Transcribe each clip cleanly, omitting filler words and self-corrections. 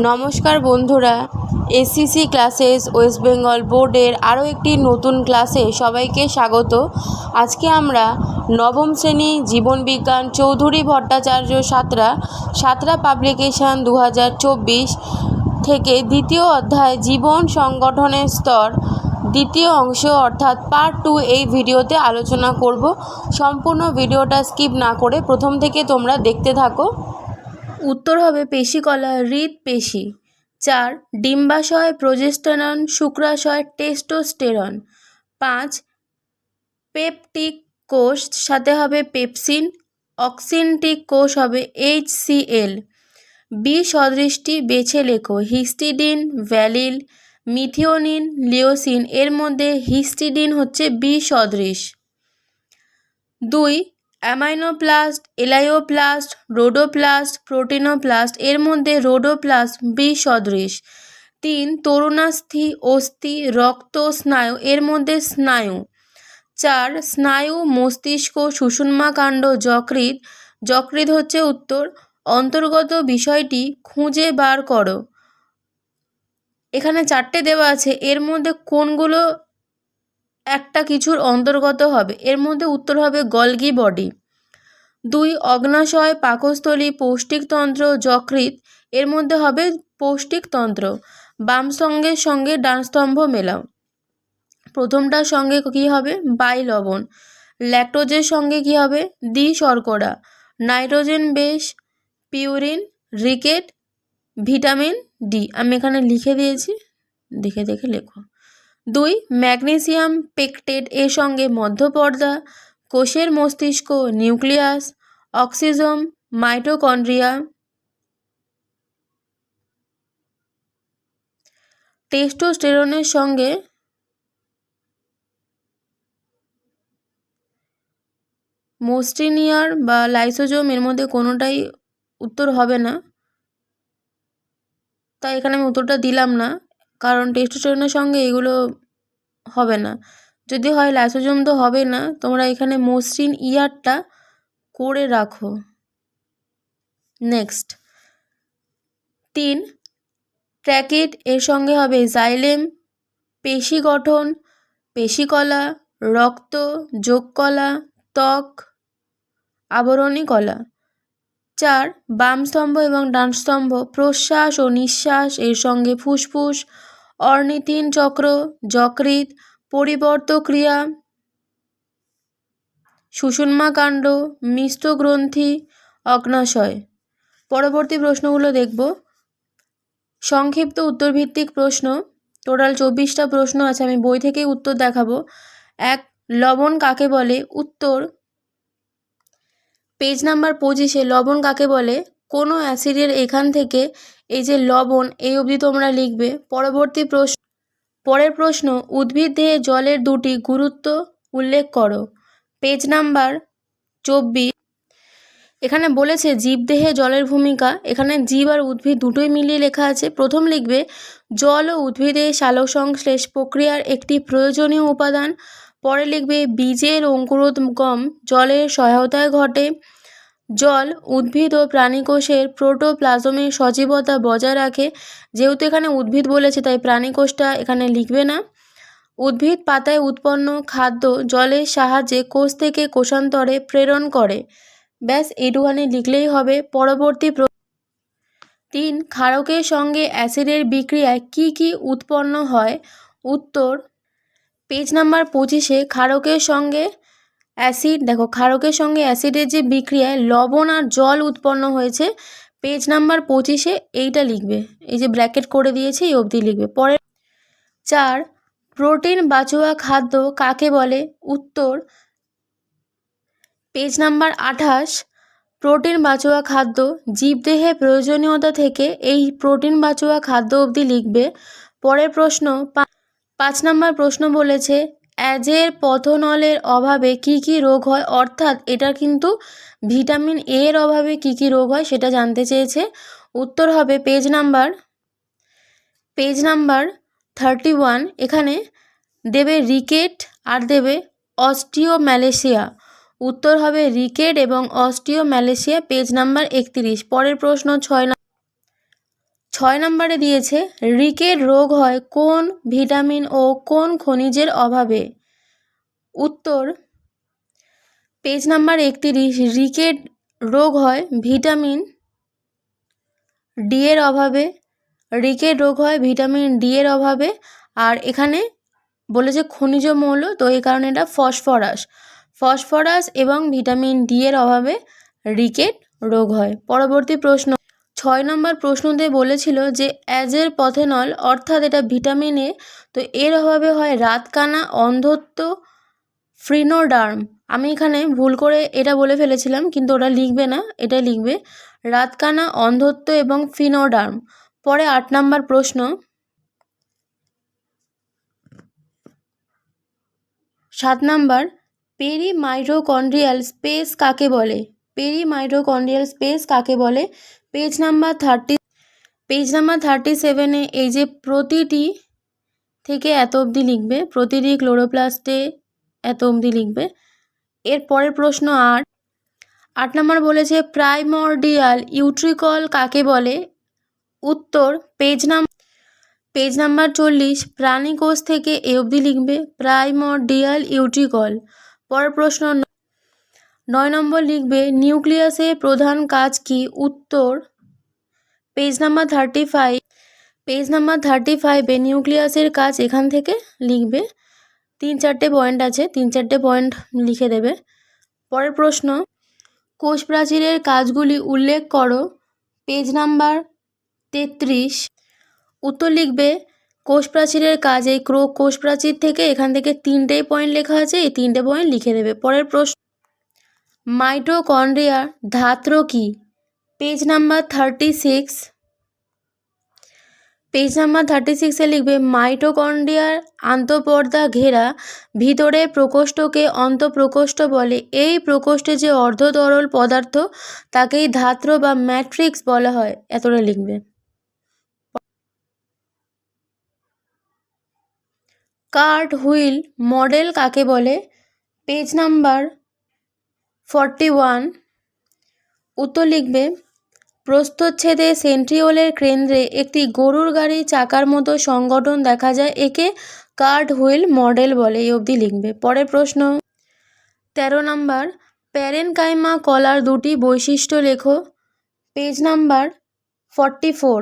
নমস্কার বন্ধুরা, SCC classes West Bengal বোর্ডের আরও একটি নতুন ক্লাসে সবাইকে স্বাগত। আজকে আমরা নবম শ্রেণী জীবনবিজ্ঞান চৌধুরী ভট্টাচার্য সাঁতরা পাবলিকেশন 2024 থেকে দ্বিতীয় অধ্যায় জীবন সংগঠনের স্তর দ্বিতীয় অংশ অর্থাৎ পার্ট 2 এই ভিডিওতে আলোচনা করব। সম্পূর্ণ ভিডিওটা স্কিপ না করে প্রথম থেকে তোমরা দেখতে থাকো। উত্তর হবে পেশিকলা হৃৎপেশি। 4 ডিম্বাশয় প্রজেস্টেরন, শুক্রাশয় টেস্টোস্টেরন। 5 পেপটিক কোষ সাথে হবে পেপসিন, অক্সিনটিক কোষ হবে HCl। বি সদৃশটি বেছে লেখো। Histidine, valine, methionine, leucine. এর মধ্যে হিস্টিডিন হচ্ছে বি সদৃশ। 2 অ্যামাইনোপ্লাস্ট, এলাইওপ্লাস্ট, রোডোপ্লাস্ট, প্রোটিনোপ্লাস্ট। এর মধ্যে রোডোপ্লাস্ট বি সদৃশ। 3 তরুণাস্থি, অস্থি, রক্ত, স্নায়ু। এর মধ্যে স্নায়ু। 4 স্নায়ু, মস্তিষ্ক, সুষুম্নাকাণ্ড, যকৃৎ। যকৃৎ হচ্ছে উত্তর। অন্তর্গত বিষয়টি খুঁজে বার করো। এখানে 4টে দেওয়া আছে, এর মধ্যে কোনগুলো একটা কিছুর অন্তর্গত হবে? এর মধ্যে উত্তর হবে গলগি বডি। 2 অগ্নাশয়, পাকস্থলী, পৌষ্টিকতন্ত্র, যকৃৎ। এর মধ্যে হবে পৌষ্টিকতন্ত্র। বাম স্তম্ভের সঙ্গে ডান স্তম্ভ মেলাও। প্রথমটার সঙ্গে কি হবে? বাই লবণ। ল্যাকটোজের সঙ্গে কি হবে? দ্বি শর্করা। Nitrogen base, purine, rickets, vitamin D. আমি এখানে লিখে দিয়েছি, দেখে দেখে লেখো। 2 ম্যাগনেসিয়াম পেকটেট, এর সঙ্গে মধ্যপর্দা, কোষের মস্তিষ্ক, নিউক্লিয়াস, অক্সিজম, মাইটোকন্ড্রিয়া। টেস্টোস্টেরনের সঙ্গে মোস্টিনিয়ার বা লাইসোজোম। এর মধ্যে কোনোটাই উত্তর হবে না, তাই এখানে আমি উত্তরটা দিলাম না, কারণ টেস্টোস্টেরনের সঙ্গে এগুলো হবে না। যদি হয় লাইসোজোম তো হবে না, তোমরা এখানে মসৃণ ইয়ারটা করে রাখো। নেক্সট 3 ট্র্যাকিট, এর সঙ্গে হবে জাইলেম, পেশি গঠন, পেশিকলা, রক্ত, যোগকলা, ত্বক, আবরণী কলা। 4 বাম স্তম্ভ এবং ডান স্তম্ভ, প্রশ্বাস ও নিঃশ্বাস। এর সঙ্গে ফুসফুস, অর্নিথিন চক্র, যকৃৎ, পরিবর্ত ক্রিয়া, সুষুম্নাকাণ্ড, মিষ্টগ্রন্থি, অগ্নাশয়। পরবর্তী প্রশ্নগুলো দেখব। সংক্ষিপ্ত উত্তরভিত্তিক প্রশ্ন। টোটাল 24টা প্রশ্ন আছে, আমি বই থেকেই উত্তর দেখাবো। 1 লবণ কাকে বলে? উত্তর পেজ নাম্বার 25-এ লবণ কাকে বলে? কোনো অ্যাসিডের এখান থেকে এই যে লবণ এই অবধি তোমরা লিখবে। পরের প্রশ্ন উদ্ভিদ দেহে জলের 2টি গুরুত্ব উল্লেখ করো। Page number 24। এখানে বলেছে জীবদেহে জলের ভূমিকা। এখানে জীব আর উদ্ভিদ দুটোই মিলিয়ে লেখা আছে। প্রথম লিখবে জল ও উদ্ভিদের সালোকসংশ্লেষ প্রক্রিয়ার একটি প্রয়োজনীয় উপাদান। পরে লিখবে বীজের অঙ্কুরোদ্গম জলের সহায়তায় ঘটে। জল উদ্ভিদ ও প্রাণীকোষের প্রোটোপ্লাজমের সজীবতা বজায় রাখে। যেহেতু এখানে উদ্ভিদ বলেছে তাই প্রাণীকোষটা এখানে লিখবে না। উদ্ভিদ পাতায় উৎপন্ন খাদ্য জলের সাহায্যে কোষ থেকে কোষান্তরে প্রেরণ করে। ব্যাস এইটুখানি লিখলেই হবে। পরবর্তী 3 ক্ষারকের সঙ্গে অ্যাসিডের বিক্রিয়ায় কি কি উৎপন্ন হয়? উত্তর পেজ নাম্বার 25-এ ক্ষারকের সঙ্গে অ্যাসিড, দেখো ক্ষারকের সঙ্গে অ্যাসিডের যে বিক্রিয়ায় লবণ আর জল উৎপন্ন হয়েছে। পেজ নাম্বার 25-এ এইটা লিখবে, এই যে ব্র্যাকেট করে দিয়েছে এই অবধি লিখবে। পরে 4 প্রোটিন বাঁচুয়া খাদ্য কাকে বলে? উত্তর পেজ নাম্বার 28 প্রোটিন বাঁচুয়া খাদ্য জীবদেহে প্রয়োজনীয়তা থেকে এই প্রোটিন বাঁচুয়া খাদ্য অবধি লিখবে। পরের প্রশ্ন 5 নম্বর প্রশ্ন বলেছে অ্যাজের পথনলের অভাবে কি কি রোগ হয়? অর্থাৎ এটা কিন্তু ভিটামিন এ এর অভাবে কি কি রোগ হয় সেটা জানতে চেয়েছে। উত্তর হবে পেজ নাম্বার 31। এখানে দেবে রিকেট আর দেবে অস্টিওম্যালেশিয়া। উত্তর হবে রিকেট এবং অস্টিওম্যালেশিয়া, পেজ নাম্বার 31। পরের প্রশ্ন 6 6 নম্বরে দিয়েছে রিকেট রোগ হয় কোন ভিটামিন ও কোন খনিজের অভাবে? উত্তর পেজ নাম্বার 31, রিকেট রোগ হয় ভিটামিন ডি এর অভাবে। রিকেট রোগ হয় ভিটামিন ডি এর অভাবে। আর এখানে বলেছে খনিজ মৌল, তো এই কারণে এটা ফসফরাস এবং ভিটামিন ডি এর অভাবে রিকেট রোগ হয়। পরবর্তী প্রশ্ন 6 নম্বর প্রশ্নতে বলেছিল যে অ্যাজের পথেনল অর্থাৎ এটা ভিটামিন এ, তো এর অভাবে হয় রাতকানা, অন্ধত্ব, ফ্রিনোডার্ম। আমি এখানে ভুল করে এটা বলে ফেলেছিলাম, কিন্তু ওটা লিখবে না, এটা লিখবে রাতকানা, অন্ধত্ব এবং ফিনোডার্ম। পরে 8 নম্বর প্রশ্ন 7 নম্বর পেরিমাইটোকন্ড্রিয়াল স্পেস কাকে বলে? পেরিমাইটোকন্ড্রিয়াল স্পেস কাকে বলে? পেজ নাম্বার 37-এ এই যে প্রতিটি থেকে এত অবধি লিখবে, প্রতিটি ক্লোরোপ্লাস্টে এত অবধি লিখবে। এর পরের প্রশ্ন 8 নম্বর বলেছে প্রাইমর্ডিয়াল ইউট্রিকল কাকে বলে? উত্তর পেজ নাম্বার 40, প্রাণীকোষ থেকে এ অবধি লিখবে প্রাইমর্ডিয়াল ইউট্রিকল। পরের প্রশ্ন 9 নম্বর লিখবে নিউক্লিয়াসের প্রধান কাজ কি? উত্তর পেজ নাম্বার 35-এ নিউক্লিয়াসের কাজ এখান থেকে লিখবে। 3-4টে পয়েন্ট আছে, 3-4টে পয়েন্ট লিখে দেবে। পরের প্রশ্ন কোষ প্রাচীরের কাজগুলি উল্লেখ করো। Page number 33। উত্তর লিখবে কোষ প্রাচীরের কাজ, এই কোষ প্রাচীর থেকে এখান থেকে 3টেই পয়েন্ট লেখা আছে, এই 3টে পয়েন্ট লিখে দেবে। পরের প্রশ্ন মাইটোকন্ড্রিয়ার ধাত্র কি? Page number 36। পেজ নাম্বার 36-এ লিখবে মাইটোকন্ড্রিয়ার আন্তঃপর্দা ঘেরা ভিতরে প্রকোষ্ঠকে অন্তঃপ্রকোষ্ঠ বলে। এই প্রকোষ্ঠে যে অর্ধতরল পদার্থ তাকেই ধাত্র বা ম্যাট্রিক্স বলা হয়। এতটা লিখবে। কার্ট হুইল মডেল কাকে বলে? Page number 41। উত্তর লিখবে প্রস্থচ্ছেদে সেন্ট্রিওলের কেন্দ্রে একটি গরুর গাড়ি চাকার মতো সংগঠন দেখা যায়, একে কার্ট হুইল মডেল বলে। এই অবধি লিখবে। পরের প্রশ্ন 13 নম্বর প্যারেনকাইমা কলার দুটি বৈশিষ্ট্য লেখো। Page number 44।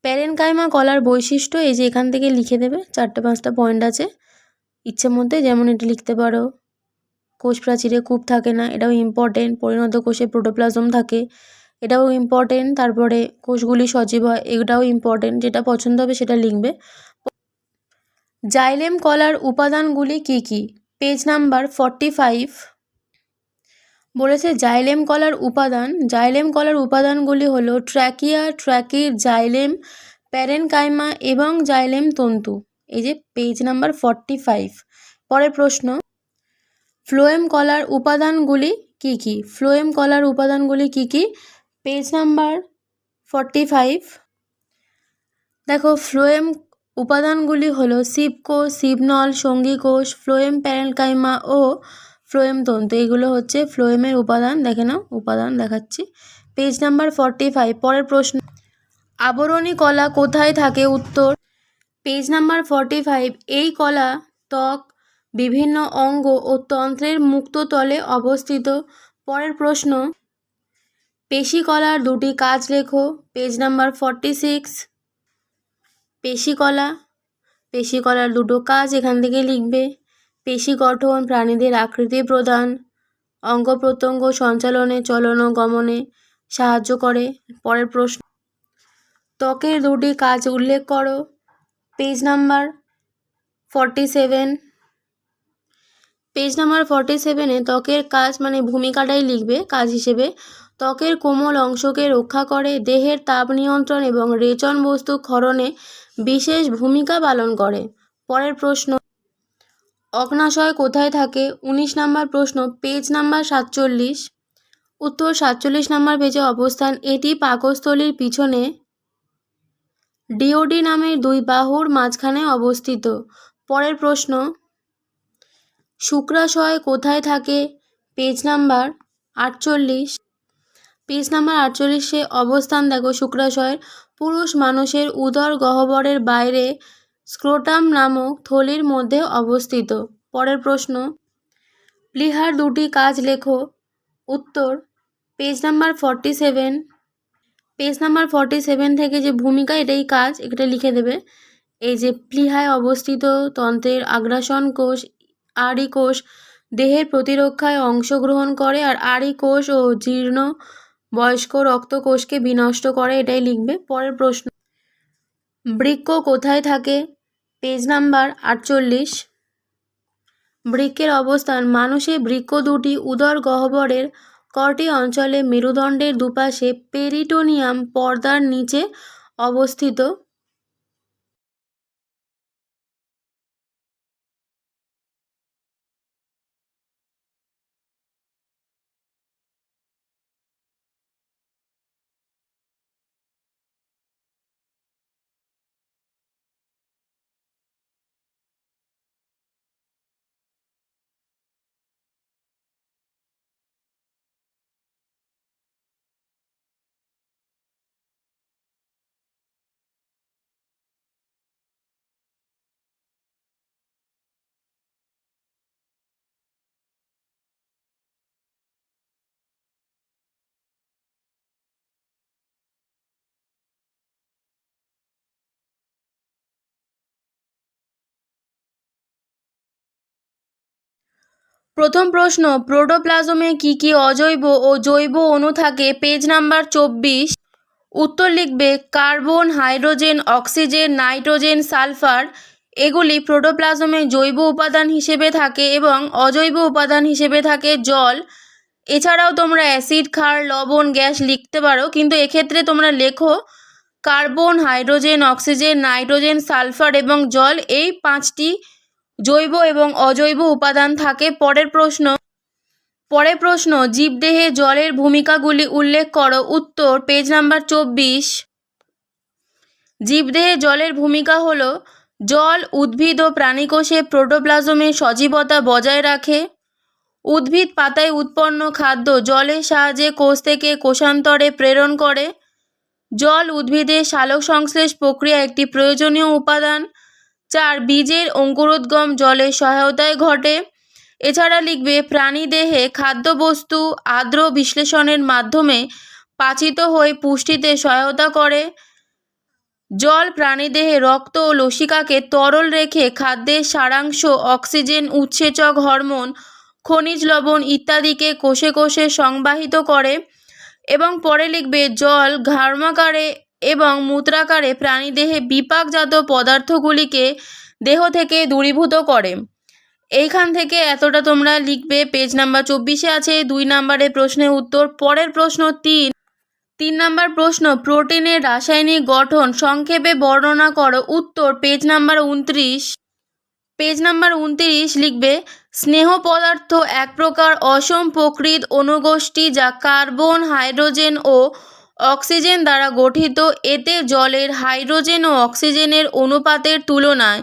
প্যারেনকাইমা কলার বৈশিষ্ট্য এই যে এখান থেকে লিখে দেবে, 4-5টা পয়েন্ট আছে ইচ্ছে মধ্যে, যেমন এটা লিখতে পারো কোষ প্রাচীরে কূপ থাকে না, এটাও ইম্পর্টেন্ট। পরিণত কোষে প্রোটোপ্লাজম থাকে, এটাও ইম্পর্টেন্ট। তারপরে কোষগুলি সজীব হয়, এটাও ইম্পর্টেন্ট। যেটা পছন্দ হবে সেটা লিখবে। জাইলেম কলার উপাদানগুলি কি কি? Page number 45। বলেছে জাইলেম কলার উপাদানগুলি হলো ট্র্যাকিয়া, ট্র্যাকির, জাইলেম, প্যারেনকাইমা এবং জাইলেম তন্তু। এই যে পেজ নাম্বার 45। পরের প্রশ্ন ফ্লোয়েম কলার উপাদানগুলি কি কি? Page number 45। দেখো ফ্লোয়েম উপাদানগুলি হলো শিবকোষ, শিবনল, সঙ্গী কোষ, ফ্লোয়েম প্যারেনকাইমা ও ফ্লোয়েম তন্তু। এগুলো হচ্ছে ফ্লোয়েমের উপাদান। দেখে নাও, উপাদান দেখাচ্ছি। Page number 45। পরের প্রশ্ন আবরণী কলা কোথায় থাকে? উত্তর পেজ নাম্বার 45। এই কলা ত্বক, বিভিন্ন অঙ্গ ও তন্ত্রের মুক্ত তলে অবস্থিত। পরের প্রশ্ন পেশি কলার দুটি কাজ লেখো। Page number 46। পেশি কলার দুটো কাজ এখান থেকে লিখবে। পেশি গঠন, প্রাণীদের আকৃতি প্রদান, অঙ্গ প্রত্যঙ্গ সঞ্চালনে, চলন ও গমনে সাহায্য করে। পরের প্রশ্ন ত্বকের দুটি কাজ উল্লেখ করো। Page number 47। পেজ নাম্বার 47-এ ত্বকের কাজ মানে ভূমিকাটাই লিখবে কাজ হিসেবে। ত্বকের কোমল অংশকে রক্ষা করে, দেহের তাপ নিয়ন্ত্রণ এবং রেচন বস্তু ক্ষরণে বিশেষ ভূমিকা পালন করে। পরের প্রশ্ন অগ্নাশয় কোথায় থাকে? 19 নম্বর প্রশ্ন, পেজ নাম্বার 47। উত্তর 47 নম্বর পেজে অবস্থান। এটি পাকস্থলীর পিছনে ডিওডি নামের দুই বাহুর মাঝখানে অবস্থিত। পরের প্রশ্ন শুক্রাশয় কোথায় থাকে? Page number 48। পেজ নাম্বার 48 অবস্থান দেখো শুক্রাশয়ের। পুরুষ মানুষের উদর গহ্বরের বাইরে স্ক্রোটাম নামক থলির মধ্যে অবস্থিত। পরের প্রশ্ন, প্লীহার দুটি কাজ লেখো। উত্তর, পেজ নাম্বার 47। পেজ নাম্বার 47 থেকে যে ভূমিকা, এটাই কাজ, এটা লিখে দেবে। এই যে প্লীহায় অবস্থিত তন্ত্রের আগ্রাসন কোষ, আড়ি কোষ দেহের প্রতিরক্ষায় অংশগ্রহণ করে, আর আড়ি কোষ ও জীর্ণ বয়স্ক রক্তকোষকে বিনষ্ট করে, এটাই লিখবে। পরের প্রশ্ন, বৃক্ক কোথায় থাকে? Page number 48। বৃক্কের অবস্থান, মানুষের বৃক্ক দুটি উদর গহ্বরের কটি অঞ্চলে মেরুদণ্ডের দুপাশে পেরিটোনিয়াম পর্দার নিচে অবস্থিত। প্রথম প্রশ্ন, প্রোটোপ্লাজমে কি কি অজৈব ও জৈব অণু থাকে? Page number 24। উত্তর লিখবে carbon, hydrogen, oxygen, nitrogen, sulphur. এগুলি প্রোটোপ্লাজমে জৈব উপাদান হিসেবে থাকে এবং অজৈব উপাদান হিসেবে থাকে জল। এছাড়াও তোমরা অ্যাসিড, ক্ষার, লবণ, গ্যাস লিখতে পারো, কিন্তু এক্ষেত্রে তোমরা লেখো carbon, hydrogen, oxygen, nitrogen, sulphur এবং জল, এই 5টি জৈব এবং অজৈব উপাদান থাকে। পরের প্রশ্ন, জীবদেহে জলের ভূমিকাগুলি উল্লেখ করো। উত্তর, পেজ নাম্বার 24। জীবদেহে জলের ভূমিকা হলো, জল উদ্ভিদ ও প্রাণীকোষে প্রোটোপ্লাজমে সজীবতা বজায় রাখে। উদ্ভিদ পাতায় উৎপন্ন খাদ্য জলের সাহায্যে কোষ থেকে কোষান্তরে প্রেরণ করে। জল উদ্ভিদের সালোক সংশ্লেষ প্রক্রিয়া একটি প্রয়োজনীয় উপাদান। 4, বীজের অঙ্কুরোদ্গম জলের সহায়তায় ঘটে। এছাড়া লিখবে প্রাণীদেহে খাদ্যবস্তু আর্দ্র বিশ্লেষণের মাধ্যমে পাচিত হয়ে পুষ্টিতে সহায়তা করে। জল প্রাণীদেহে রক্ত ও লসিকাকে তরল রেখে খাদ্যের সারাংশ, অক্সিজেন উৎসেচক হরমোন, খনিজ লবণ ইত্যাদিকে কোষে কোষে সংবাহিত করে। এবং পরে লিখবে জল ঘর্মাকারে এবং মূত্রাকারে প্রাণীদেহে বিপাকজাত পদার্থগুলিকে দেহ থেকে দূরীভূত করে। এইখান থেকে এতটা তোমরা লিখবে। পেজ নাম্বার 24 আছে 2 নম্বরের প্রশ্নের উত্তর। পরের প্রশ্ন 3 নম্বর প্রশ্ন, প্রোটিনের রাসায়নিক গঠন সংক্ষেপে বর্ণনা করো। উত্তর, পেজ নাম্বার 29। পেজ নাম্বার 29 লিখবে স্নেহ পদার্থ এক প্রকার অসম প্রকৃত অণুগোষ্ঠী যা কার্বন, হাইড্রোজেন ও অক্সিজেন দ্বারা গঠিত। এতে জলের হাইড্রোজেন ও অক্সিজেনের অনুপাতের তুলনায়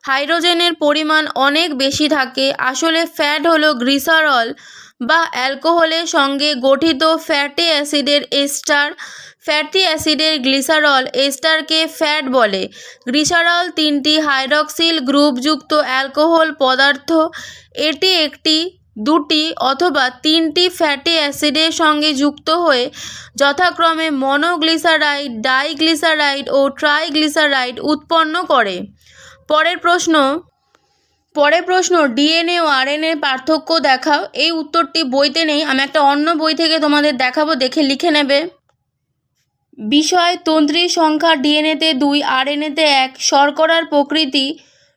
হাইড্রোজেনের পরিমাণ অনেক বেশি থাকে। আসলে ফ্যাট হলো গ্লিসারল বা অ্যালকোহলের সঙ্গে গঠিত ফ্যাটি অ্যাসিডের এস্টার। ফ্যাটি অ্যাসিডের গ্লিসারল এস্টারকে ফ্যাট বলে। গ্লিসারল 3টি হাইড্রক্সিল গ্রুপযুক্ত অ্যালকোহল পদার্থ। এটি একটি, 2টি অথবা 3টি ফ্যাটি অ্যাসিডের সঙ্গে যুক্ত হয়ে যথাক্রমে মনোগ্লিসারাইড, ডাইগ্লিসারাইড ও ট্রাইগ্লিসারাইড উৎপন্ন করে। পরের প্রশ্ন, ডিএনএ ও আরএনএ পার্থক্য দেখাও। এই উত্তরটি বইতে নেই, আমি একটা অন্য বই থেকে তোমাদের দেখাবো, দেখে লিখে নেবে। বিষয়, তন্ত্রীর সংখ্যা ডিএনএতে 2, আরএনএতে 1। শর্করার প্রকৃতি,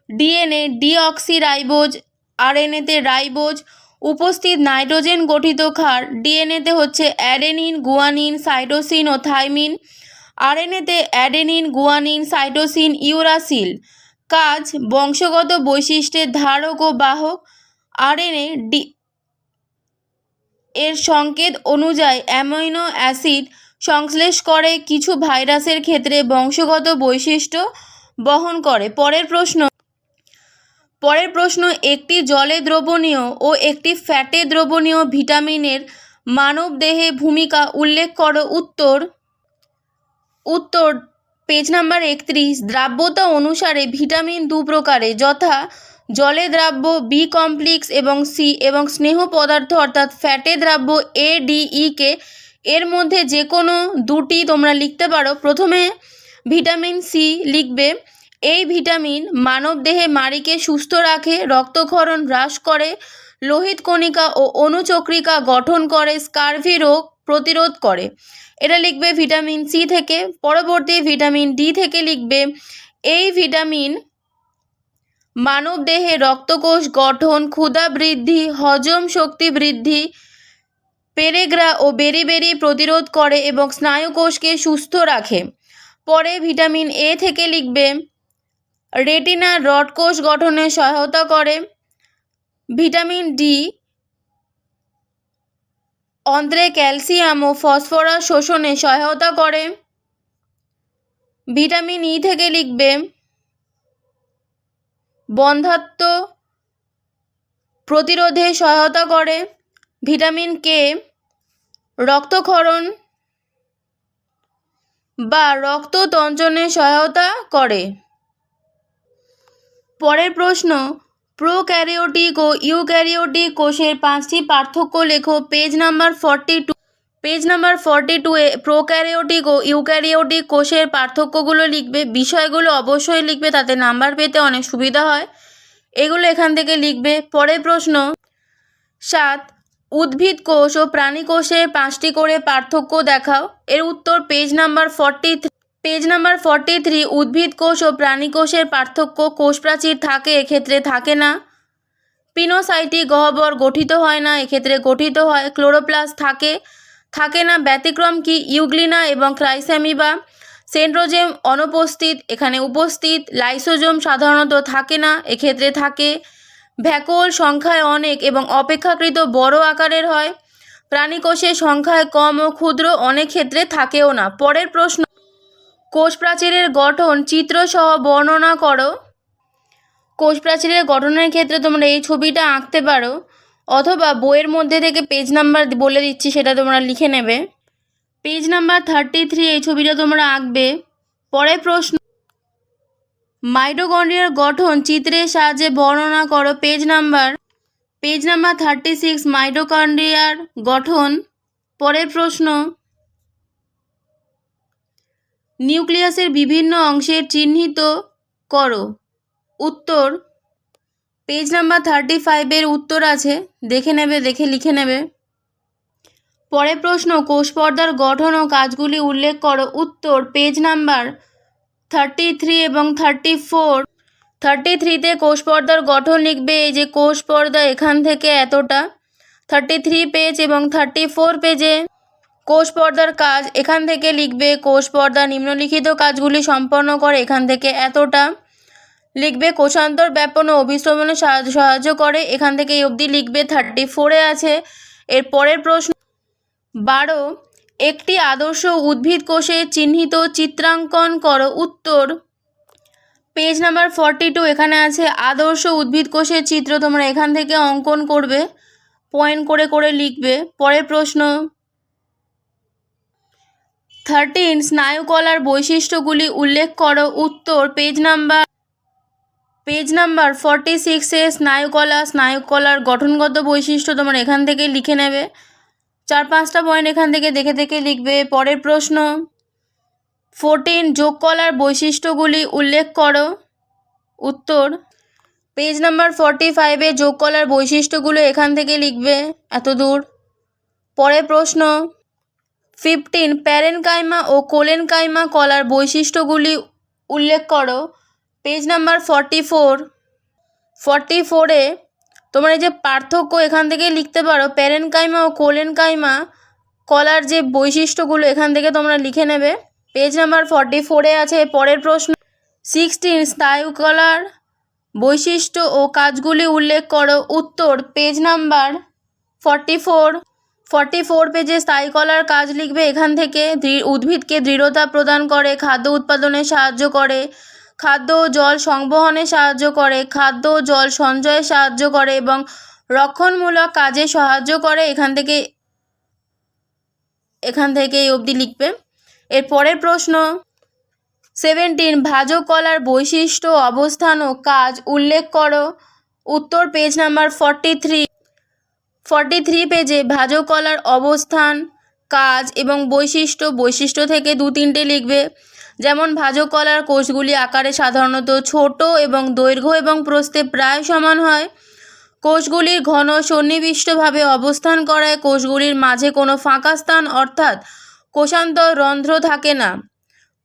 ডিএনএ ডিঅক্সিরাইবোজ, আরএনএতে রাইবোজ। উপস্থিত নাইট্রোজেন গঠিত ক্ষার ডিএনএতে হচ্ছে অ্যাডেনিন, গুয়ানিন, সাইটোসিন ও থাইমিন। আরএনএতে অ্যাডেনিন, গুয়ানিন, সাইটোসিন, ইউরাসিল। কাজ, বংশগত বৈশিষ্ট্যের ধারক ও বাহক। আরএনএ এর সংকেত অনুযায়ী অ্যামিনো অ্যাসিড সংশ্লেষ করে, কিছু ভাইরাসের ক্ষেত্রে বংশগত বৈশিষ্ট্য বহন করে। পরের প্রশ্ন, একটি জলে দ্রবণীয় ও একটি ফ্যাটে দ্রবণীয় ভিটামিনের মানব দেহে ভূমিকা উল্লেখ করো। উত্তর পেজ নাম্বার 31। দ্রাব্যতা অনুসারে ভিটামিন দু প্রকারে, যথা জলে দ্রাব্য বি কমপ্লেক্স এবং সি, এবং স্নেহ পদার্থ অর্থাৎ ফ্যাটে দ্রাব্য এ ডি ই কে। এর মধ্যে যে কোনো দুটি তোমরা লিখতে পারো। প্রথমে ভিটামিন সি লিখবে। এই ভিটামিন মানবদেহে মাড়িকে সুস্থ রাখে, রক্তক্ষরণ হ্রাস করে, লোহিত কণিকা ও অণুচক্রিকা গঠন করে, স্কারভি রোগ প্রতিরোধ করে। এটা লিখবে ভিটামিন সি থেকে। পরবর্তী ভিটামিন ডি থেকে লিখবে এই ভিটামিন মানবদেহে রক্তকোষ গঠন, ক্ষুধা বৃদ্ধি, হজম শক্তি বৃদ্ধি, পেরেগ্রা ও বেরিবেরি প্রতিরোধ করে এবং স্নায়ুকোষকে সুস্থ রাখে। পরে ভিটামিন এ থেকে লিখবে রেটিনা রড কোষ গঠনে সহায়তা করে। ভিটামিন ডি অন্ত্রে ক্যালসিয়াম ও ফসফরাস শোষণে সহায়তা করে। ভিটামিন ই থেকে লিখবে বন্ধ্যাত্ব প্রতিরোধে সহায়তা করে। ভিটামিন কে রক্তক্ষরণ বা রক্ততঞ্চনে সহায়তা করে। পরের প্রশ্ন, প্রোক্যারিওটিক ও ইউক্যারিওটিক কোষের 5টি পার্থক্য লেখো। Page number 42। পেজ নাম্বার 42-এ প্রোক্যারিওটিক ও ইউক্যারিওটিক কোষের পার্থক্যগুলো লিখবে। বিষয়গুলো অবশ্যই লিখবে, তাতে নাম্বার পেতে অনেক সুবিধা হয়। এগুলো এখান থেকে লিখবে। পরের প্রশ্ন 7, উদ্ভিদ কোষ ও প্রাণী কোষের 5টি করে পার্থক্য দেখাও। এর উত্তর পেজ নাম্বার 43। পেজ নাম্বার 43, উদ্ভিদ কোষ ও প্রাণী কোষের পার্থক্য। কোষ প্রাচীর থাকে, এক্ষেত্রে থাকে না। পিনোসাইটিক গহ্বর গঠিত হয় না, এক্ষেত্রে গঠিত হয়। ক্লোরোপ্লাস্ট থাকে না। ব্যতিক্রম কি? ইউগ্লিনা এবং ক্রাইস্যামিবা। সেন্ট্রোজেম অনুপস্থিত, এখানে উপস্থিত। লাইসোজোম সাধারণত থাকে না, এক্ষেত্রে থাকে। ভ্যাকুওল সংখ্যায় অনেক এবং অপেক্ষাকৃত বড় আকারের হয়। প্রাণীকোষের সংখ্যায় কম ও ক্ষুদ্র, অনেক ক্ষেত্রে থাকেও না। পরের প্রশ্ন, কোষ প্রাচীরের গঠন চিত্রসহ বর্ণনা করো। কোষ প্রাচীরের গঠনের ক্ষেত্রে তোমরা এই ছবিটা আঁকতে পারো, অথবা বইয়ের মধ্যে থেকে পেজ নাম্বার বলে দিচ্ছি, সেটা তোমরা লিখে নেবে। পেজ নাম্বার 33 এই ছবিটা তোমরা আঁকবে। পরের প্রশ্ন, মাইটোকন্ড্রিয়ার গঠন চিত্রের সাহায্যে বর্ণনা করো। পেজ নাম্বার 36, মাইটোকন্ড্রিয়ার গঠন। পরের প্রশ্ন, নিউক্লিয়াসের বিভিন্ন অংশের চিহ্নিত করো। উত্তর পেজ নাম্বার 35-এর উত্তর আছে, দেখে নেবে, দেখে লিখে নেবে। পরের প্রশ্ন, কোষ পর্দার গঠন ও কাজগুলি উল্লেখ করো। উত্তর পেজ নাম্বার 33 এবং 34। 33-তে কোষ পর্দার গঠন লিখবে। এই যে কোষ পর্দা এখান থেকে এতটা। 33 পেজ এবং 34 পেজে কোষ পর্দার কাজ এখান থেকে লিখবে। কোষ পর্দা নিম্নলিখিত কাজগুলি সম্পন্ন করে, এখান থেকে এতটা লিখবে। কোষান্তর ব্যাপন ও অভিস্রবণে সাহায্য করে, এখান থেকে এই অবধি লিখবে। 34-এ আছে। এর পরের প্রশ্ন 12, একটি আদর্শ উদ্ভিদ কোষে চিহ্নিত চিত্রাঙ্কন করো। উত্তর পেজ নাম্বার 42, এখানে আছে আদর্শ উদ্ভিদ কোষের চিত্র। তোমরা এখান থেকে অঙ্কন করবে, পয়েন্ট করে করে লিখবে। পরের প্রশ্ন 13, স্নায়ুকলার বৈশিষ্ট্যগুলি উল্লেখ করো। উত্তর পেজ নাম্বার 46-এ স্নায়ুকলার গঠনগত বৈশিষ্ট্য তোমরা এখান থেকে লিখে নেবে। 4-5টা পয়েন্ট এখান থেকে দেখে দেখে লিখবে। পরের প্রশ্ন 14, যোগকলার বৈশিষ্ট্যগুলি উল্লেখ করো। উত্তর পেজ নাম্বার 45-এ যোগকলার বৈশিষ্ট্যগুলো এখান থেকে লিখবে, এত দূর। পরের প্রশ্ন 15, প্যারেনকাইমা ও কোলেনকাইমা কলার বৈশিষ্ট্যগুলি উল্লেখ করো। পেজ নাম্বার 44-এ তোমরা এই যে পার্থক্য এখান থেকে লিখতে পারো। প্যারেনকাইমা ও কোলেনকাইমা কলার যে বৈশিষ্ট্যগুলো এখান থেকে তোমরা লিখে নেবে। পেজ নাম্বার 44-এ আছে। পরের প্রশ্ন 16, স্নায়ুকলার বৈশিষ্ট্য ও কাজগুলি উল্লেখ করো। উত্তর পেজ নাম্বার 44 পেজে স্নায়ুকলার কাজ লিখবে। এখান থেকে উদ্ভিদকে দৃঢ়তা প্রদান করে, খাদ্য উৎপাদনে সাহায্য করে, খাদ্য ও জল সংবহনে সাহায্য করে, খাদ্য ও জল সঞ্চয়ে সাহায্য করে এবং রক্ষণমূলক কাজে সাহায্য করে। এখান থেকে এখান থেকে এই অবধি লিখবে। এর পরের প্রশ্ন 17 ভাজক কলার বৈশিষ্ট্য অবস্থান ও কাজ উল্লেখ করো। উত্তর পেজ নাম্বার 43 পেজে ভাজক কলার অবস্থান, কাজ এবং বৈশিষ্ট্য থেকে 2-3টে লিখবে। যেমন ভাজক কলার কোষগুলি আকারে সাধারণত ছোট এবং দৈর্ঘ্য এবং প্রস্থে প্রায় সমান হয়। কোষগুলির ঘন সন্নিবিষ্টভাবে অবস্থান করায় কোষগুলির মাঝে কোনো ফাঁকা স্থান অর্থাৎ কোষান্তর রন্ধ্র থাকে না।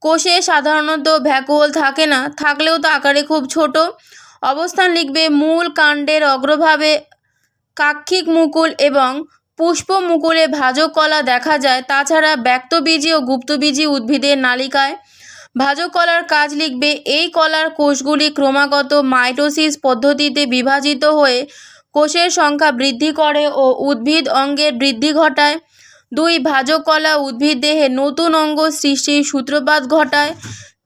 কোষে সাধারণত ভ্যাকুওল থাকে না, থাকলেও তা আকারে খুব ছোট। অবস্থান লিখবে মূল কাণ্ডের অগ্রভাগে কাক্ষিক মুকুল এবং পুষ্প মুকুলে ভাজক কলা দেখা যায়। তাছাড়া ব্যক্তবীজী ও গুপ্তবীজী উদ্ভিদের নালিকায়। ভাজক কলার কাজ লিখবে এই কলার কোষগুলি ক্রমাগত মাইটোসিস পদ্ধতিতে বিভাজিত হয়ে কোষের সংখ্যা বৃদ্ধি করে ও উদ্ভিদ অঙ্গের বৃদ্ধি ঘটায়। 2 ভাজক কলা উদ্ভিদ দেহে নতুন অঙ্গ সৃষ্টির সূত্রপাত ঘটায়।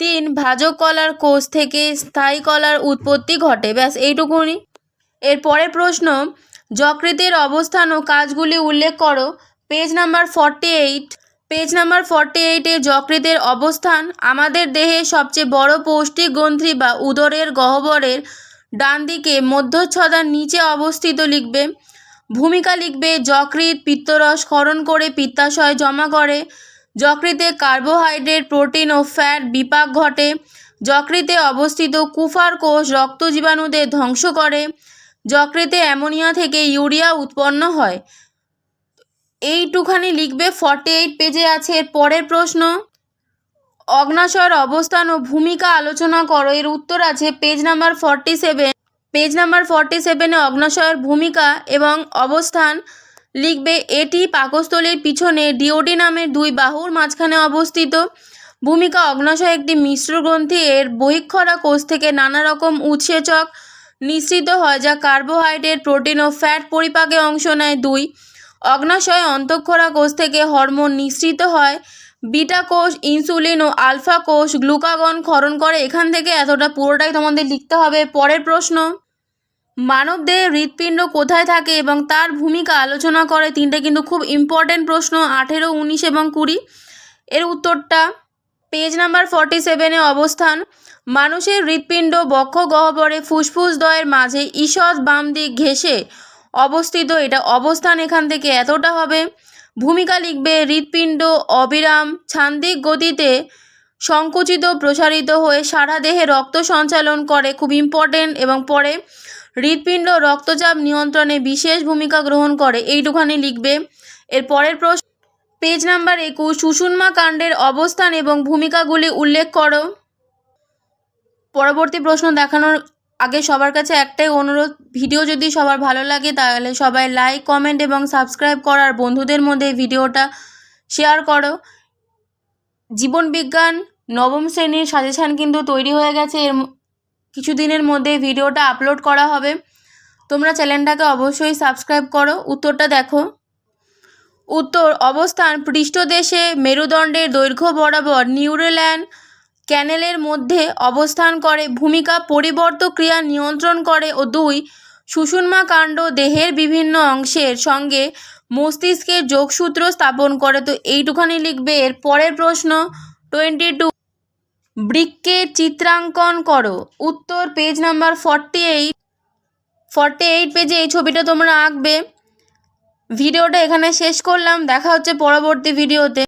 3 ভাজক কলার কোষ থেকে স্থায়ী কলার উৎপত্তি ঘটে। ব্যাস এইটুকুনি। এর পরের প্রশ্ন যকৃতের অবস্থান ও কাজগুলি উল্লেখ করো। পেজ নাম্বার 48 যকৃতের অবস্থান আমাদের দেহে সবচেয়ে বড় পৌষ্টিক গ্রন্থি বা উদরের গহ্বরের ডান দিকে মধ্যচ্ছদার নিচে অবস্থিত লিখবে। ভূমিকা লিখবে যকৃৎ পিত্তরস ক্ষরণ করে পিত্তাশয় জমা করে। যকৃতে কার্বোহাইড্রেট, প্রোটিন ও ফ্যাট বিপাক ঘটে। যকৃতে অবস্থিত কুফার কোষ রক্ত জীবাণুদের ধ্বংস করে। যকৃতে অ্যামোনিয়া থেকে ইউরিয়া উৎপন্ন হয়। এইটুখানি লিখবে, 48 পেজে আছে। এর পরের প্রশ্ন অগ্ন্যাশয়ের অবস্থান ও ভূমিকা আলোচনা করো। এর উত্তর আছে পেজ নাম্বার 47 অগ্ন্যাশয়ের ভূমিকা এবং অবস্থান লিখবে এটি পাকস্থলীর পিছনে ডিওডিনামের 2 বাহুর মাঝখানে অবস্থিত। ভূমিকা অগ্ন্যাশয় একটি মিশ্র গ্রন্থি। এর বহিঃক্ষরা কোষ থেকে নানা রকম উৎসেচক নিঃসৃত হয় যা কার্বোহাইড্রেট, প্রোটিন ও ফ্যাট পরিপাকে অংশ নেয়। 2 অগ্ন্যাশয় অন্তঃক্ষরা কোষ থেকে হরমোন নিঃসৃত হয়। বিটা কোষ ইনসুলিন ও আলফা কোষ গ্লুকাগন ক্ষরণ করে। এখান থেকে এতটা পুরোটাই তোমাদের লিখতে হবে। পরের প্রশ্ন মানবদেহে হৃৎপিণ্ড কোথায় থাকে এবং তার ভূমিকা আলোচনা করে। 3টে কিন্তু খুব ইম্পর্টেন্ট প্রশ্ন, 18, 19 এবং 20। এর উত্তরটা পেজ নাম্বার 47 অবস্থান মানুষের হৃৎপিণ্ড বক্ষ গহ্বরে ফুসফুসদ্বয়ের মাঝে ঈষৎ বাম দিক ঘেঁষে অবস্থিত। এটা অবস্থান এখান থেকে এতটা হবে। ভূমিকা লিখবে হৃৎপিণ্ড অবিরাম ছান্দিক গতিতে সংকুচিত প্রসারিত হয়ে সারা দেহে রক্ত সঞ্চালন করে, খুব ইম্পর্টেন্ট। এবং পরে হৃৎপিণ্ড রক্তচাপ নিয়ন্ত্রণে বিশেষ ভূমিকা গ্রহণ করে। এইটুখানি লিখবে। এর পরের প্রশ্ন পেজ নাম্বার 21 সুষুম্না কাণ্ডের অবস্থান এবং ভূমিকাগুলি উল্লেখ করো। পরবর্তী প্রশ্ন দেখানোর আগে সবার কাছে একটাই অনুরোধ, ভিডিও যদি সবার ভালো লাগে তাহলে সবাই লাইক, কমেন্ট এবং সাবস্ক্রাইব করার বন্ধুদের মধ্যে ভিডিওটা শেয়ার করো। জীবনবিজ্ঞান নবম শ্রেণীর সাজেশান কিন্তু তৈরি হয়ে গেছে। এর কিছুদিনের মধ্যে ভিডিওটা আপলোড করা হবে। তোমরা চ্যানেলটাকে অবশ্যই সাবস্ক্রাইব করো। উত্তরটা দেখো। উত্তর অবস্থান পৃষ্ঠদেশে মেরুদণ্ডের দৈর্ঘ্য বরাবর নিউরোল্যান ক্যানেলের মধ্যে অবস্থান করে। ভূমিকা পরিবর্তক ক্রিয়া নিয়ন্ত্রণ করে। ও 2 সুষুম্না কাণ্ড দেহের বিভিন্ন অংশের সঙ্গে মস্তিষ্কের যোগসূত্র স্থাপন করে। তো এইটুখানি লিখবে। এর পরের প্রশ্ন 22 বৃক্কের চিত্রাঙ্কন করো। উত্তর পেজ নাম্বার 48 পেজে এই ছবিটা তোমরা আঁকবে। ভিডিওটা এখানে শেষ করলাম, দেখা হচ্ছে পরবর্তী ভিডিওতে।